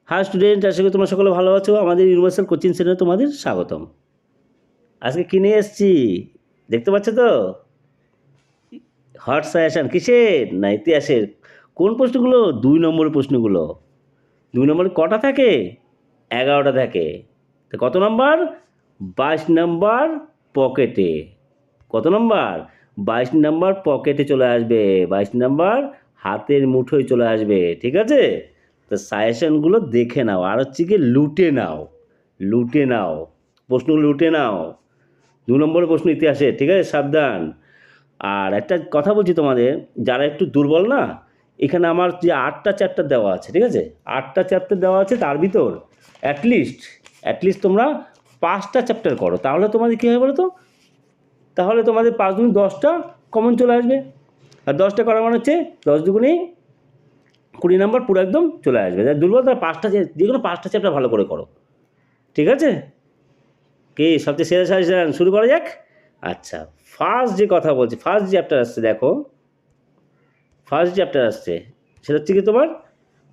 High student, আশা করি তোমরা সকলে ভালো আছো। আমাদের ইউনিভার্সাল কোচিং সেন্টারে তোমাদের স্বাগতম। আজকে কী নিয়ে এসেছি দেখতে পাচ্ছ তো? হট সাজেশন কিসের? না ইতিহাসের। কোন প্রশ্নগুলো? 2 নম্বরের প্রশ্নগুলো। 2 নম্বরে কটা থাকে? 11টা থাকে। তো কত নম্বর? 22 নম্বর পকেটে। কত নম্বর? 22 নম্বর পকেটে চলে আসবে, 22 নম্বর হাতের মুঠোয় চলে আসবে। ঠিক আছে? তো সাজেশনগুলো দেখে নাও, আর হচ্ছে কি লুটে নাও, লুটে নাও প্রশ্নগুলো, লুটে নাও। 2 নম্বরের প্রশ্ন ইতিহাসে, ঠিক আছে? সাবধান। আর একটা কথা বলছি তোমাদের, যারা একটু দুর্বল না, এখানে আমার যে 8টা চ্যাপ্টার দেওয়া আছে, ঠিক আছে? 8টা চ্যাপ্টার দেওয়া আছে, তার ভিতর অ্যাটলিস্ট তোমরা 5টা চ্যাপ্টার করো, তাহলে তোমাদের কী হবে বলো তো? তাহলে তোমাদের 5 দুগুণে 10টা কমন চলে আসবে। আর 10টা করা মানে হচ্ছে 10 দুগুণে 20 নম্বর পুরো একদম চলে আসবে। যারা দুর্বল তারা 5টা, যে কোনো 5টা চ্যাপ্টার ভালো করে করো, ঠিক আছে? কি সবচেয়ে সেরা সাজেশন? শুরু করা যাক। আচ্ছা, ফার্স্ট যে কথা বলছি, ফার্স্ট চ্যাপ্টার আসছে, দেখো ফার্স্ট চ্যাপ্টার আসছে, সেটা হচ্ছে কি তোমার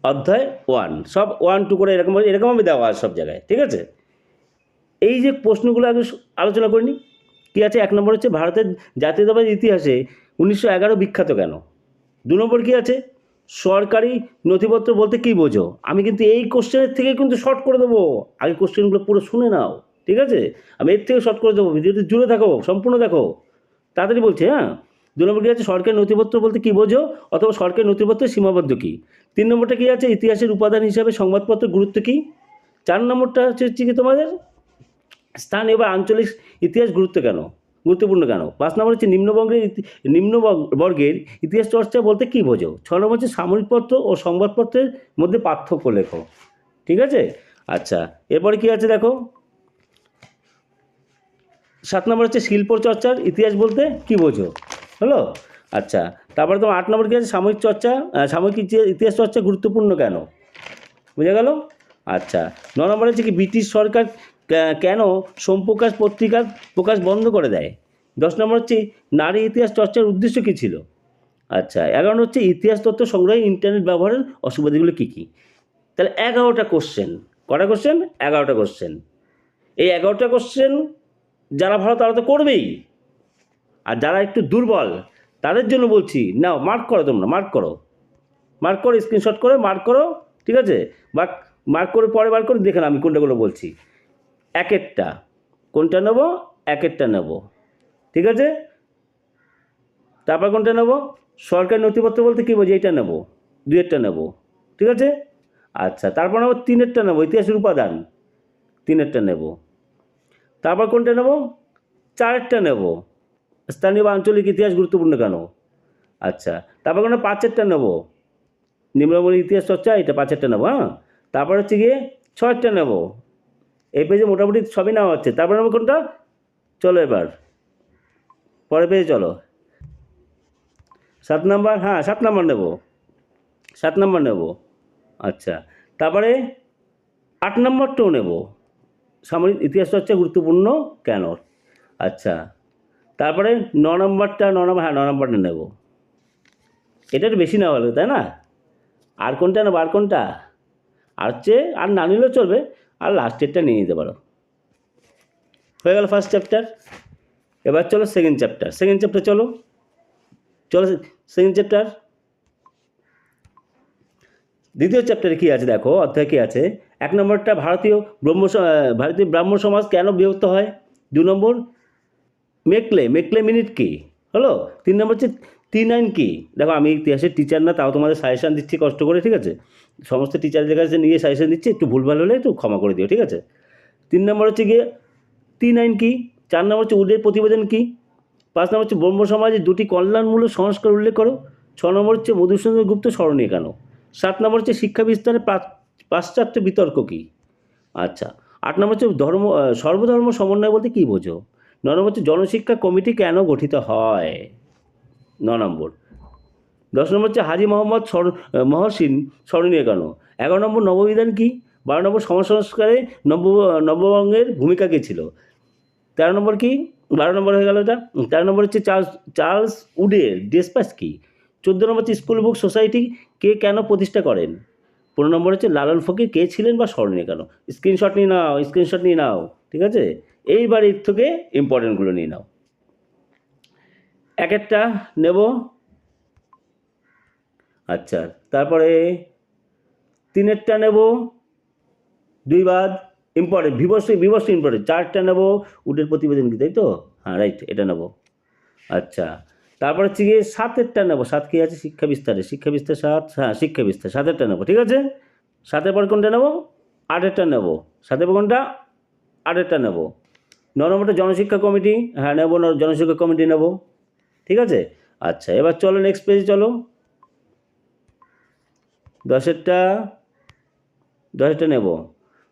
অধ্যায় 1। সব 1, 2 করে এরকমভাবে দেওয়া আছে সব জায়গায়, ঠিক আছে? এই যে প্রশ্নগুলো আগে আলোচনা করিনি। কী আছে? 1 নম্বর হচ্ছে ভারতের জাতীয়তাবাদী ইতিহাসে 1911 বিখ্যাত কেন? 2 নম্বর কী আছে? সরকারি নথিপত্র বলতে কী বোঝো? আমি কিন্তু এই কোশ্চেনের থেকে কিন্তু শর্ট করে দেবো, আগে কোশ্চেনগুলো পুরো শুনে নাও, ঠিক আছে? আমি এর থেকে শর্ট করে দেবো, ভিডিওতে জুড়ে থাকো, সম্পূর্ণ দেখো, তাড়াতাড়ি বলছি, হ্যাঁ? 2 নম্বর কী আছে? সরকারি নথিপত্র বলতে কী বোঝো, অথবা সরকারি নথিপত্রের সীমাবদ্ধ কী? 3 নম্বরটা কী আছে? ইতিহাসের উপাদান হিসাবে সংবাদপত্রের গুরুত্ব কী? 4 নম্বরটা হচ্ছে কি তোমাদের স্থানীয় বা আঞ্চলিক ইতিহাস গুরুত্বপূর্ণ কেন? 5 নম্বর হচ্ছে নিম্নবর্গের ইতিহাস চর্চা বলতে কী বোঝো? 6 নম্বর হচ্ছে সাময়িকপত্র ও সংবাদপত্রের মধ্যে পার্থক্য লেখো, ঠিক আছে? আচ্ছা, এরপরে কী আছে দেখো, 7 নম্বর হচ্ছে শিল্প চর্চার ইতিহাস বলতে কী বোঝো? হলো? আচ্ছা, তারপরে তোমার 8 নম্বর কী আছে? সাময়িক ইতিহাস চর্চা গুরুত্বপূর্ণ কেন? বুঝা গেল? আচ্ছা, 9 নম্বর হচ্ছে কি ব্রিটিশ সরকার কেন সোমপ্রকাশ পত্রিকার প্রকাশ বন্ধ করে দেয়? 10 নম্বর হচ্ছে নারী ইতিহাস চর্চার উদ্দেশ্য কী ছিল? আচ্ছা, 11 হচ্ছে ইতিহাস তথ্য সংগ্রহে ইন্টারনেট ব্যবহারের অসুবিধাগুলো কী কী? তাহলে 11টা কোশ্চেন। কটা কোশ্চেন? 11টা কোশ্চেন। এই 11টা কোশ্চেন যারা ভালো তারা তো করবেই, আর যারা একটু দুর্বল তাদের জন্য বলছি, নাও মার্ক করো, তোমরা মার্ক করো, স্ক্রিনশট করে মার্ক করো, ঠিক আছে? বা মার্ক করে পরে বার করে দেখেন আমি কোনটাগুলো বলছি। এক একটা কোনটা নেব? এক একটা নেব, ঠিক আছে? তারপর কোনটা নেব? সরকারি নথিপত্র বলতে কী বোঝো? এইটা নেব, 2-এরটা নেব, ঠিক আছে? আচ্ছা, তারপর নেব 3-এরটা নেব, ইতিহাসের উপাদান, 3-এরটা নেব। তারপর কোনটা নেব? 4-এরটা নেব, স্থানীয় বা আঞ্চলিক ইতিহাস গুরুত্বপূর্ণ কেন? আচ্ছা, তারপর কোনটা 5-এরটা নেব, নিম্নবর্গের ইতিহাস চর্চা, এটা 5-এরটা নেব, হ্যাঁ? তারপর হচ্ছে গিয়ে 6-এরটা নেব। এই পেজে মোটামুটি সবই নেওয়া হচ্ছে। তারপর নেব কোনটা? চলো এবার পরের পেজে চলো। 7 নম্বর, হ্যাঁ 7 নম্বর নেব, 7 নম্বর নেব। আচ্ছা, তারপরে 8 নম্বরটাও নেব, সামরিক ইতিহাস চর্চা গুরুত্বপূর্ণ কেন? আচ্ছা, তারপরে 9 নম্বরটা, 9 নম্বর, হ্যাঁ 9 নম্বরটা নেব। এটা একটু বেশি নেওয়া হলো, তাই না? আর কোনটা নেবো? আর কোনটা? আর হচ্ছে আর না নিলেও চলবে, আর লাস্টেরটা নিয়ে নিতে পারো। হয়ে গেল ফার্স্ট চ্যাপ্টার। এবার চলো সেকেন্ড চ্যাপ্টার। চলো সেকেন্ড চ্যাপ্টার। দ্বিতীয় চ্যাপ্টারে কী আছে দেখো, অধ্যায় কী আছে? 1 নম্বরটা ভারতীয় ব্রাহ্ম সমাজ কেন বিভক্ত হয়? 2 নম্বর মেকলে মিনিট কী? হলো? 3 নম্বর হচ্ছে ত্রিনয়ন কী? দেখো আমি ইতিহাসের টিচার না, তাও তোমাদের সাজেশান দিচ্ছি কষ্ট করে, ঠিক আছে? সমস্ত টিচারদের কাছে নিয়ে সাজেশান দিচ্ছি, একটু ভুলভাল হলে একটু ক্ষমা করে দিও, ঠিক আছে? 3 নম্বর হচ্ছে গিয়ে ত্রিনয়ন কী? 4 নম্বর হচ্ছে উডের প্রতিবেদন কী? 5 নম্বর হচ্ছে ব্রহ্ম সমাজের 2টি কল্যাণমূলক সংস্কার উল্লেখ করো। 6 নম্বর হচ্ছে মধুসূদন গুপ্ত স্মরণীয় কেন? 7 নম্বর হচ্ছে শিক্ষা বিস্তারে পাশ্চাত্য বিতর্ক কী? আচ্ছা, 8 নম্বর হচ্ছে সর্বধর্ম সমন্বয় বলতে কী বোঝো? 9 নম্বর হচ্ছে জনশিক্ষা কমিটি কেন গঠিত হয়? 9 নম্বর। 10 নম্বর হচ্ছে হাজী মোহাম্মদ মহসিন স্মরণীয় কেন? 11 নম্বর নববিধান কী? 12 নম্বর সমাজ সংস্কারে নববঙ্গের ভূমিকা কী ছিল? 13 নম্বর কি? 12 নম্বর হয়ে গেল এটা। 13 নম্বর হচ্ছে চার্লস উডের ডেসপ্যাচ কী? 14 নম্বর হচ্ছে স্কুল বুক সোসাইটি কে কেন প্রতিষ্ঠা করেন? 15 নম্বর হচ্ছে লালন ফকির কে ছিলেন বা স্মরণীয় কেন। স্ক্রিনশট নিয়ে নাও, ঠিক আছে। এইবার এর থেকে ইম্পর্টেন্টগুলো নিয়ে নাও, এক একটা নেব। আচ্ছা, তারপরে 3-এরটা নেব, 2 বাদ, ইম্পর্টেন্ট, বিবস্ত্র ইম্পর্টেন্ট। 4টা নেব, উটের প্রতিবেদন কি, তাই তো? হ্যাঁ, রাইট, এটা নেব। আচ্ছা, তারপর হচ্ছে গিয়ে 7-এরটা নেব। 7 কি আছে? শিক্ষা বিস্তার 7, হ্যাঁ শিক্ষা বিস্তার 7-এরটা নেব, ঠিক আছে। 7-এর পর কোনটা নেব? 8-এরটা নেব। 7-এর পর কোনটা? 8-এরটা নেব। 9 নম্বরটা জনশিক্ষা কমিটি, হ্যাঁ নেব, জনশিক্ষা কমিটি নেব, ঠিক আছে। আচ্ছা, এবার চলো নেক্সট পেজে চলো। 10-এরটা নেব।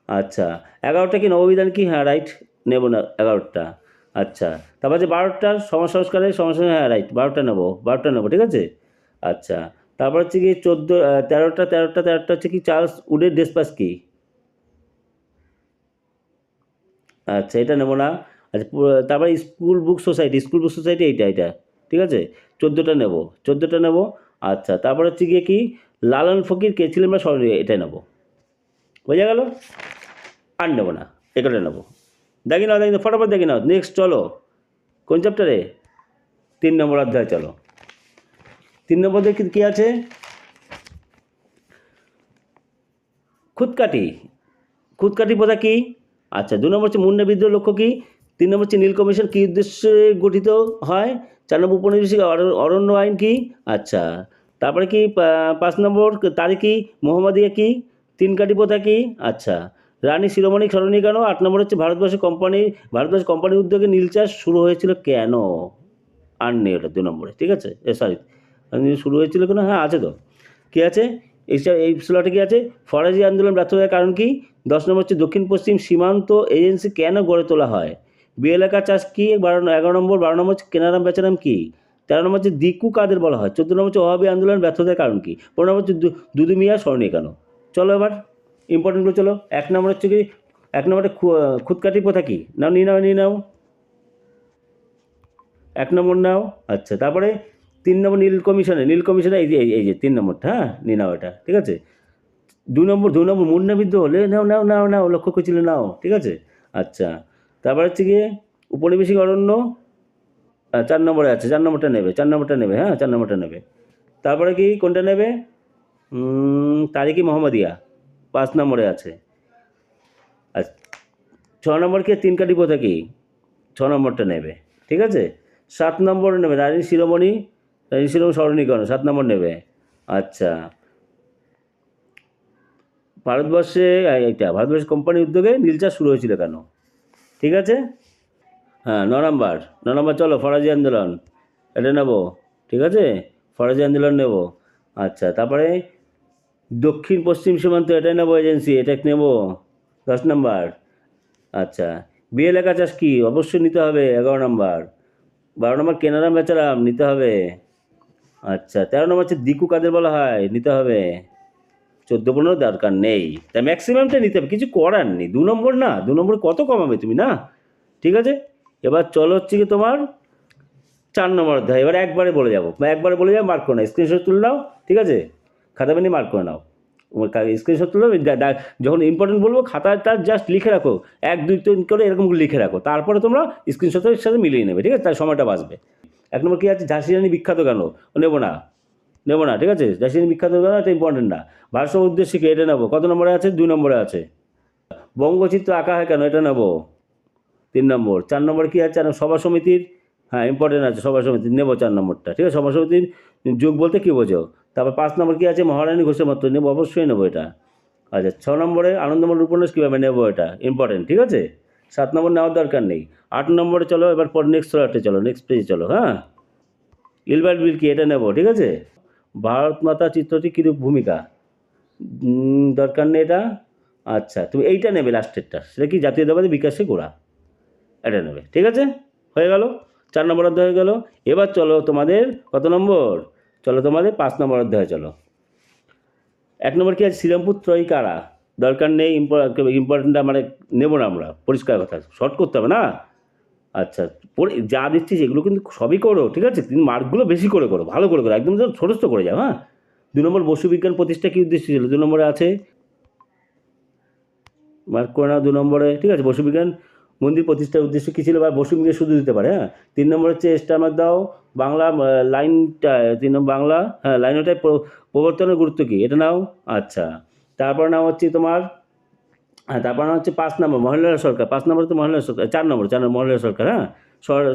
আচ্ছা, 11টা কি নববিধান কি? হ্যাঁ রাইট, নেব না 11টা। আচ্ছা, তারপর যে 12টা সমাজ সংস্কারের, হ্যাঁ রাইট, 12টা নেব, ঠিক আছে। আচ্ছা, তারপর হচ্ছে কি 13টা হচ্ছে কি চার্লস উডের ডেসপাস কি? আচ্ছা, এটা নেব না। আচ্ছা, তারপরে স্কুল বুক সোসাইটি, এইটা, ঠিক আছে। 14টা নেব। আচ্ছা, তারপর হচ্ছে গিয়ে কি লালন ফকির কে ছিলেন বা স্মরণীয়, এটা নেব, বোঝা গেল। আর নেব না, এগুলো নেব। দেখি নাও, ফটাফট দেখি নাও। নেক্সট চলো, কোন চ্যাপ্টারে? 3 নম্বর অধ্যায় চলো। 3 নম্বর দেখি কী আছে? খুঁতকাটি প্রথা কী? আচ্ছা, 2 নম্বর হচ্ছে মুন্ডা বিদ্রোহ লক্ষ্য কী? 3 নম্বর হচ্ছে নীল কমিশন কী উদ্দেশ্যে গঠিত হয়? 4 নম্বর উপনিবেশিক অরণ্য আইন কী? আচ্ছা, তারপরে কি 5 নম্বর তারিখি মোহাম্মদিয়া কী? 3 কাঠি প্রথা কী? আচ্ছা, রানী শিরোমণি স্মরণীয় কেন? 8 নম্বর হচ্ছে ভারতবর্ষ কোম্পানির উদ্যোগে নীল চাষ শুরু হয়েছিল কেন? আর নেই ওটা 2 নম্বরে, ঠিক আছে। সরি, শুরু হয়েছিল কেন? হ্যাঁ আছে তো, কী আছে এই স্লটে কী আছে? ফরাজি আন্দোলন ব্যর্থ হওয়ার কারণ কি? 10 নম্বর হচ্ছে দক্ষিণ পশ্চিম সীমান্ত এজেন্সি কেন গড়ে তোলা হয়? এলাকা চাষ কি? 11 নম্বর। 12 নম্বর হচ্ছে কেনারাম বেচারাম কি? 13 নম্বর হচ্ছে দিকু কাদের বলা হয়? 14 নম্বর হচ্ছে ওহাবি আন্দোলন ব্যর্থতার কারণ কি? 15 নম্বর হচ্ছে দুদু মিয়া স্মরণীয় কেন? চলো এবার ইম্পর্টেন্টগুলো চলো। 1 নম্বর হচ্ছে কি, 1 নম্বরে খুঁতকাটি প্রথা কী? নিয়ে নাও 1 নম্বর নাও। আচ্ছা, তারপরে 3 নম্বর নীল কমিশনে এই যে 3 নম্বরটা, হ্যাঁ নিয়ে নাও এটা, ঠিক আছে। 2 নম্বর মুন্ডা বিদ্রোহ হলে নাও, লক্ষ্য করছিলে নাও, ঠিক আছে। আচ্ছা, তারপর হচ্ছে গিয়ে উপনিবেশিক অরণ্য 4 নম্বরে আছে, 4 নম্বরটা নেবে, হ্যাঁ 4 নম্বরটা নেবে। তারপরে কি কোনটা নেবে? তারিখি মোহাম্মদিয়া 5 নম্বরে আছে। আচ্ছা, 6 নম্বর কি 3 কাঠি প্রথা কি? 6 নম্বরটা নেবে, ঠিক আছে। 7 নম্বরে নেবে রানী শিরোমণি স্মরণীকরণ, 7 নম্বর নেবে। আচ্ছা, ভারতবর্ষে কোম্পানির উদ্যোগে নীল চাষ শুরু হয়েছিল কেন? ঠিক আছে। হ্যাঁ 9 নম্বর চলো, ফরাজি আন্দোলন, এটা নেব, ঠিক আছে। ফরাজি আন্দোলন নেব। আচ্ছা, তারপরে দক্ষিণ পশ্চিম সীমান্ত, এটা নেব, এজেন্সি, এটা নেব, 10 নম্বর। আচ্ছা, এলাকা চাষ কি? অবশ্যই নিতে হবে, 11 নম্বর। 12 নম্বর কেনারাম বেচারাম, নিতে হবে। আচ্ছা, 13 নম্বর হচ্ছে দিকু কাদের বলা হয়? নিতে হবে। 14-15 দরকার নেই, তাই ম্যাক্সিমামটা নিতে হবে, কিছু করার নেই। 2 নম্বর না, 2 নম্বর কত কমাবে তুমি, না? ঠিক আছে। এবার চলো হচ্ছে কি তোমার 4 নম্বর অধ্যায়। এবার একবারে বলে যাবো, মার্ক করে নাও, স্ক্রিনশট তুলে নাও, ঠিক আছে। খাতা পেনে মার্ক করে নাও, স্ক্রিনশট তুলে যখন ইম্পর্টেন্ট বলবো খাতাটা জাস্ট লিখে রাখো, 1, 2, 3 করে এরকম লিখে রাখো, তারপরে তোমরা স্ক্রিনশটের সাথে মিলিয়ে নেবে, ঠিক আছে, তার সময়টা বাঁচবে। 1 নম্বর কী আছে? ঝাঁসি রানী বিখ্যাত কেন? নেবো না, ঠিক আছে। ঝাঁসি রানী বিখ্যাত কেন? এটা ইম্পর্টেন্ট না। ভারত উদ্দেশ্যে কি? এটা নেবো, কত নম্বরে আছে? 2 নম্বরে আছে। বঙ্গচিত্র আঁকা হয় কেন? এটা নেবো, 3 নম্বর। 4 নম্বর কী আছে? সভা সমিতির, হ্যাঁ ইম্পর্টেন্ট আছে, সভা সমিতি নেবো 4 নম্বরটা, ঠিক আছে। সভা সমিতির যুগ বলতে কী বোঝো? তারপর 5 নম্বর কী আছে? মহারানী ঘোষের মতো, নেবো, অবশ্যই নেবো এটা। আচ্ছা, 6 নম্বরে আনন্দমঠ উপন্যাস কীভাবে? নেবো, এটা ইম্পর্টেন্ট, ঠিক আছে। 7 নম্বর নেওয়ার দরকার নেই। 8 নম্বরে চলো, এবার নেক্সট চলো, নেক্সট পেজে চলো, হ্যাঁ। ইলবার্ট বিল কি? এটা নেবো, ঠিক আছে। ভারত মাতা চিত্রটি কীরূপ ভূমিকা? দরকার নেই এটা। আচ্ছা, তুমি এইটা নেবে লাস্টেরটা, সেটা কি? জাতীয়তাবাদী বিকাশে গোড়া, এটা নেবে, ঠিক আছে। হয়ে গেল, 4 নম্বর অধ্যায় হয়ে গেল। এবার চলো তোমাদের কত নম্বর? চলো তোমাদের 5 নম্বর অধ্যায় চলো। 1 নম্বর কী আছে? শ্রীরামপুর ত্রয়ী কারা? দরকার নেই, ইম্পর্টেন্টটা মানে নেবো না আমরা, পরিষ্কার কথা, শর্ট করতে হবে না। আচ্ছা, যা দিচ্ছি সেগুলো কিন্তু সবই করো, ঠিক আছে। কিন্তু মার্কগুলো বেশি করে করো, ভালো করে করো, একদম ছোটো করে যাও, হ্যাঁ। 2 নম্বর বসু বিজ্ঞান প্রতিষ্ঠা কী উদ্দেশ্য ছিল? 2 নম্বরে আছে, মার্ক করে নাও 2 নম্বরে, ঠিক আছে। বসু বিজ্ঞান মন্দির প্রতিষ্ঠার উদ্দেশ্য কী ছিল? বা বসু বিজ্ঞান শুধু দিতে পারে, হ্যাঁ। 3 নম্বর হচ্ছে স্টার মার্ক দাও, বাংলা লাইনটা 3 নম্বর বাংলা, হ্যাঁ লাইনটায় প্রবর্তনের গুরুত্ব কী, এটা নাও। আচ্ছা, তারপর নাও হচ্ছে তোমার, হ্যাঁ তারপর নাও হচ্ছে 5 নম্বর মহিলা সরকার, 5 নম্বর তো মহিলা সরকার, 4 নম্বর মহিলা সরকার, হ্যাঁ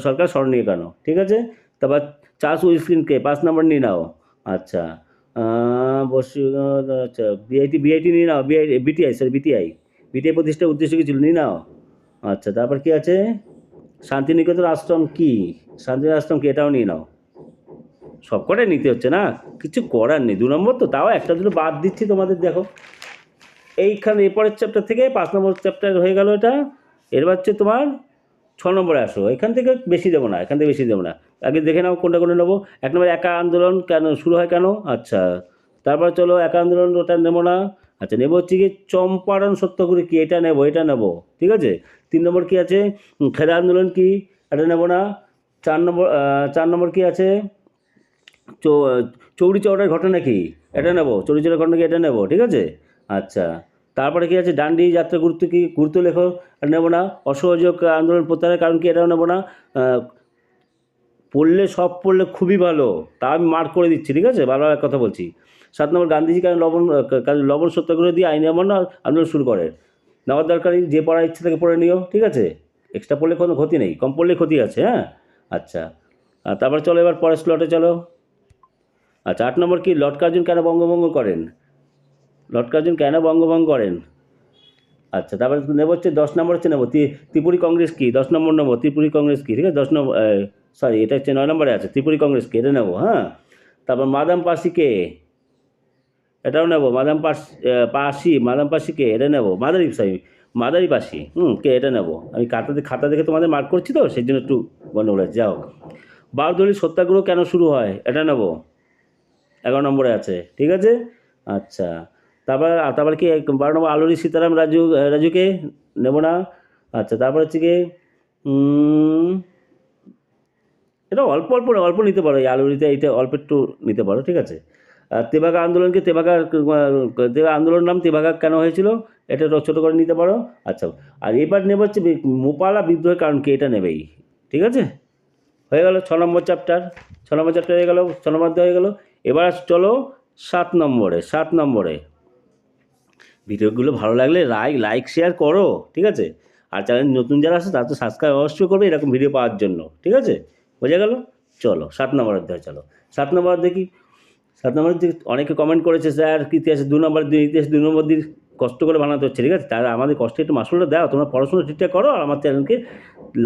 সরকার স্মরণীয় কেন, ঠিক আছে। তারপর চার্লস উইলসনকে 5 নম্বর নিয়ে নাও। আচ্ছা, বসু, আচ্ছা বিআইটি নিয়ে নাও, বিটিআই প্রতিষ্ঠার উদ্দেশ্য কী ছিল, নিয়ে নাও। আচ্ছা, তারপর কি আছে, শান্তিনিকেতন আশ্রম কি, শান্তিনিকেতন আশ্রম কি, এটাও নিয়ে নাও। সবকটাই নিতে হচ্ছে না, কিছু করার নেই। 2 নম্বর তো, তাও একটা দুটো বাদ দিচ্ছি তোমাদের, দেখো এইখানে এরপরের চ্যাপ্টার থেকে 5 নম্বর চ্যাপ্টার হয়ে গেল এটা। এরবার হচ্ছে তোমার 6 নম্বরে আসো, এখান থেকে বেশি দেবো না, এখান থেকে বেশি দেবো না, আগে দেখে নাও কোনটা কোনটা নেবো। 1 নম্বর একা আন্দোলন কেন শুরু হয় কেন, আচ্ছা তারপর চলো একা আন্দোলন, ওটা নেবো না। আচ্ছা, নেবো হচ্ছে কি চম্পারণ সত্যাগ্রহ কি, এটা নেবো, এটা নেবো, ঠিক আছে। 3 নম্বর কি আছে, খেদা আন্দোলন কি, এটা নেবো না। 4 নম্বর কি আছে, চৌরি চৌরার ঘটনা কি, এটা নেবো, চৌরি চৌরার ঘটনা কি, এটা নেবো, ঠিক আছে। আচ্ছা, তারপরে কি আছে, ডান্ডি যাত্রা গুরুত্ব কি, গুরুত্ব লেখো, এটা নেবো না। অসহযোগ আন্দোলন প্রত্যাহারের কারণ কি, এটাও নেবো না। পড়লে সব পড়লে খুবই ভালো, তা আমি মার্ক করে দিচ্ছি, ঠিক আছে, বারবার এক কথা বলছি। 7 নম্বর গান্ধীজি কারণ লবণ সত্যাগ্রহ দিয়ে আইন অমান্য আন্দোলন শুরু করে, নেওয়ার দরকারই, যে পড়ার ইচ্ছে থেকে পড়ে নিও, ঠিক আছে। এক্সট্রা পড়লে কোনো ক্ষতি নেই, কম পড়লে ক্ষতি আছে, হ্যাঁ। আচ্ছা, তারপর চলো এবার পরের স্লটে চলো। আচ্ছা, 8 নম্বর কি, লর্ড কার্জন কেন বঙ্গভঙ্গ করেন, লর্ড কার্জন কেন বঙ্গভঙ্গ করেন। আচ্ছা, তারপরে নেবো হচ্ছে 10 নম্বর হচ্ছে নেবো ত্রিপুরী কংগ্রেস কি, 10 নম্বর নেবো ত্রিপুরী কংগ্রেস কি, ঠিক আছে। 10 নম্বর, সরি এটা হচ্ছে 9 নম্বরে আছে, ত্রিপুরী কংগ্রেস কি, এটা নেবো, হ্যাঁ। তারপর মাদাম পার্সি কে, এটাও নেবো, মাদাম পার্সি কে, এটা নেবো, মাদারি পার্সি, কে, এটা নেবো। আমি খাতা দেখে তোমাদের মার্ক করছি তো, সেই জন্য একটু গন্ডগোল আছে, যাও। বারদলীর সত্যাগ্রহ কেন শুরু হয়, এটা নেবো, 11 নম্বরে আছে, ঠিক আছে। আচ্ছা, তারপর কি 12 নম্বর আলুরি সীতারাম রাজুকে নেব না। আচ্ছা, তারপর হচ্ছে কি এটা অল্প অল্প অল্প নিতে পারো, এই আলুরিতে এইটা অল্প একটু নিতে পারো, ঠিক আছে। আর তেভাগা আন্দোলনকে তেভাগা আন্দোলন নাম তেভাগা কেন হয়েছিল, এটা ছোটো করে নিতে পারো। আচ্ছা, আর এবার নেব হচ্ছে মোপালা বিদ্রোহের কারণ কি, এটা নেবেই, ঠিক আছে। হয়ে গেল 6 নম্বর চ্যাপ্টার, 6 নম্বর চ্যাপ্টার হয়ে গেল, 6 নম্বর হয়ে গেল। এবার চলো 7 নম্বরে, 7 নম্বরে ভিডিওগুলো ভালো লাগলে লাইক শেয়ার করো, ঠিক আছে। আর চ্যানেল নতুন যারা আছে তারা তো সাবস্ক্রাইব অবশ্যই করবে এরকম ভিডিও পাওয়ার জন্য, ঠিক আছে, বোঝা গেল। চলো 7 নম্বর অধ্যায়, চলো 7 নম্বর দেখি। 7 নম্বর দিকে অনেকে কমেন্ট করেছে, স্যার ইতিহাসে 2 নম্বর দিন, ইতিহাস 2 নম্বর দিন কষ্ট করে বানাতে হচ্ছে, ঠিক আছে। তারা আমাদের কষ্টে একটু মাসুলটা দাও, তোমরা পড়াশোনা ঠিকঠাক করো, আর আমার চ্যানেলকে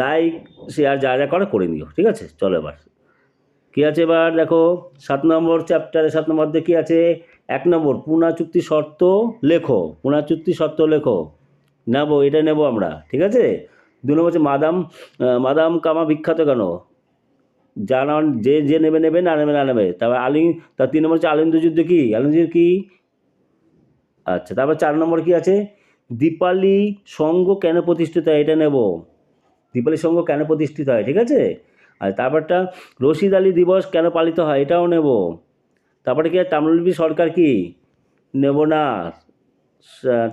লাইক শেয়ার যা যা করে নিও, ঠিক আছে। চলো এবার কী আছে, এবার দেখো 7 নম্বর চ্যাপ্টারে 7 নম্বর দিয়ে কী আছে। 1 নম্বর পুনা চুক্তি শর্ত লেখো, পুনা চুক্তি শর্ত লেখো, নেবো, এটা নেবো আমরা, ঠিক আছে। 2 নম্বর হচ্ছে মাদাম কামা বিখ্যাত কেন, জানা যে নেবে না নেবে। তারপর তার 3 নম্বর হচ্ছে আলিন্দ যুদ্ধ কি, কি। আচ্ছা, তারপর 4 নম্বর কি আছে, দীপালি সংঘ কেন প্রতিষ্ঠিত হয়, এটা নেব, দীপালি সংঘ কেন প্রতিষ্ঠিত হয়, ঠিক আছে। আর তারপরটা রশিদ আলী দিবস কেন পালিত হয়, এটাও নেব। তারপরে কি তাম্রলিপি সরকার কি, নেব না।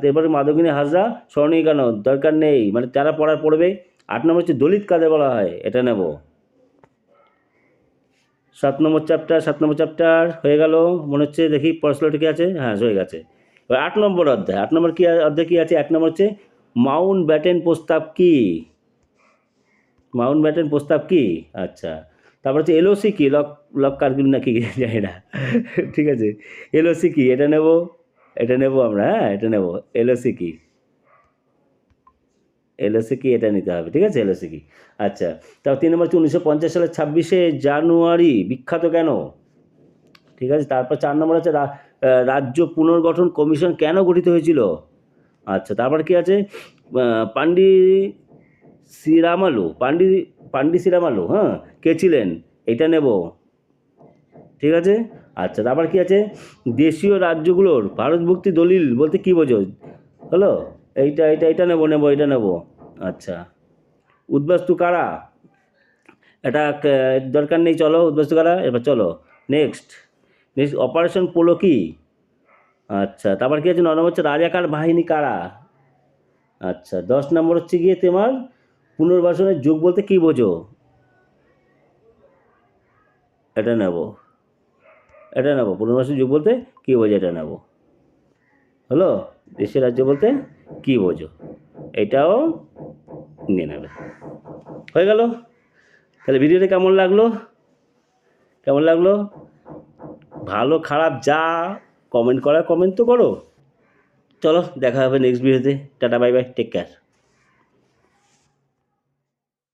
এরপরে মাধবগিনী হাজরা স্মরণীয় কেন, দরকার নেই, মানে যারা পড়বে। 8 নম্বর হচ্ছে দলিত কাদের বলা হয়, এটা নেব। 7 নম্বর চ্যাপ্টার হয়ে গেল মনে হচ্ছে, দেখি পড়াশোনাটা কি আছে, হ্যাঁ হয়ে গেছে। এবার 8 নম্বর অধ্যায়, 8 নম্বর কি অধ্যায় কি আছে। 1 নম্বর হচ্ছে মাউন্ট ব্যাটেন প্রস্তাব কি, মাউন্ট ব্যাটেন প্রস্তাব কি। আচ্ছা, তারপর হচ্ছে এলওসি কি, লক কারগিল না কি জানি না, ঠিক আছে। এলওসি কি, এটা নেব আমরা, হ্যাঁ এটা নেব। এলওসি কি, এটা নিতে হবে, ঠিক আছে, এলওসি কি। আচ্ছা, তারপর 3 নম্বর হচ্ছে 1950 সালের 26শে জানুয়ারি বিখ্যাত কেন, ঠিক আছে। তারপর 4 নম্বর হচ্ছে রাজ্য পুনর্গঠন কমিশন কেন গঠিত হয়েছিল। আচ্ছা, তারপর কি আছে, পান্ডি শ্রীরামালু, হ্যাঁ কে ছিলেন, এটা নেব, ঠিক আছে। আচ্ছা, তারপর কি আছে, দেশীয় রাজ্যগুলোর ভারতভুক্তি দলিল বলতে কী বোঝো, হলো এটা নেব, এটা নেব। আচ্ছা, উদ্বাস্তু কারা, এটা দরকার নেই, চলো উদ্বাস্তু কারা। এবার চলো নেক্সট অপারেশন পোলো কি? আচ্ছা, তারপর কি আছে? 9 নম্বর হচ্ছে রাজাকার বাহিনী কারা? আচ্ছা, 10 নম্বর হচ্ছে গিয়ে তোমার পুনর্বাসনের যুগ বলতে কী বোঝো? এটা নেব, এটা নেব। পুনর্বাসনের যুগ বলতে কী বোঝো? এটা নেব। হলো? দেশের রাজ্য বলতে কী বোঝো? এটাও নিয়ে নেবে। হয়ে গেল। তাহলে ভিডিওটা কেমন লাগলো? কেমন লাগলো? ভালো খারাপ যা কমেন্ট করার কমেন্ট তো করো। চলো দেখা হবে নেক্সট ভিডিওতে। Tata bye bye, take care.